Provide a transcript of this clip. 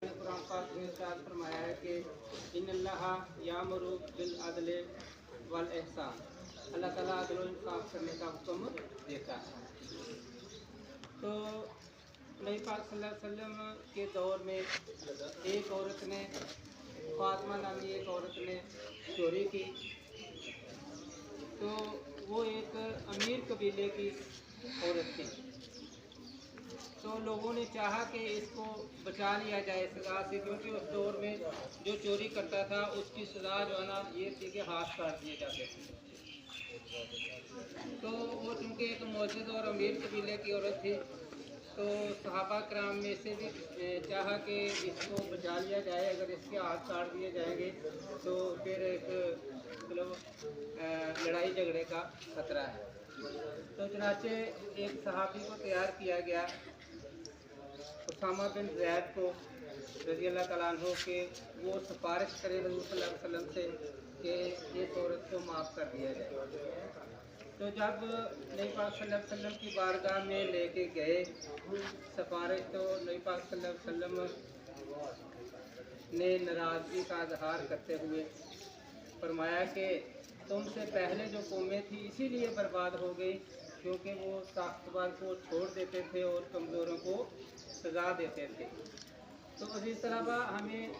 कुरान पाक में इरशाद फरमाया है कि इन्नल्लाह यामुरु बिल अदल वल इहसान, अल्लाह ताला अदल और इंसाफ करने का हुक्म देता है। तो नबी पाक सल्लल्लाहु अलैहि वसल्लम के दौर में एक औरत ने, फातिमा नामी एक औरत ने चोरी की। तो वो एक अमीर कबीले की औरत थी। तो लोगों ने चाहा कि इसको बचा लिया जाए सज़ा से, क्योंकि उस दौर में जो चोरी करता था उसकी सज़ा जो है ना ये थी कि हाथ काट दिए जाते थे। तो वो चूँकि एक मोअज़्ज़ज़ और अमीर कबीले की औरत थी, तो सहाबा कराम में से भी चाहा कि इसको बचा लिया जाए। अगर इसके हाथ काट दिए जाएंगे तो फिर एक मतलब लड़ाई झगड़े का खतरा है। तो चनाचे एक सहाबी को तैयार किया गया, उसामा बिन ज़ैद को रज़ी अल्लाह तआला अन्हु के, वो सिफारिश करे हुज़ूर सल्लल्लाहु अलैहि वसल्लम से कि इस औरत को माफ़ कर दिया जाए। तो जब नबी पाक सल्लल्लाहु अलैहि वसल्लम की बारगाह में लेके गए सिफारिश, तो नबी पाक सल्लल्लाहु अलैहि वसल्लम ने नाराज़गी का इजहार करते हुए फरमाया कि तुमसे पहले जो कौमें थी इसीलिए बर्बाद हो गई क्योंकि वो ताकतवर को छोड़ देते थे और कमज़ोरों को सज़ा देते थे। तो इसी तरह हमें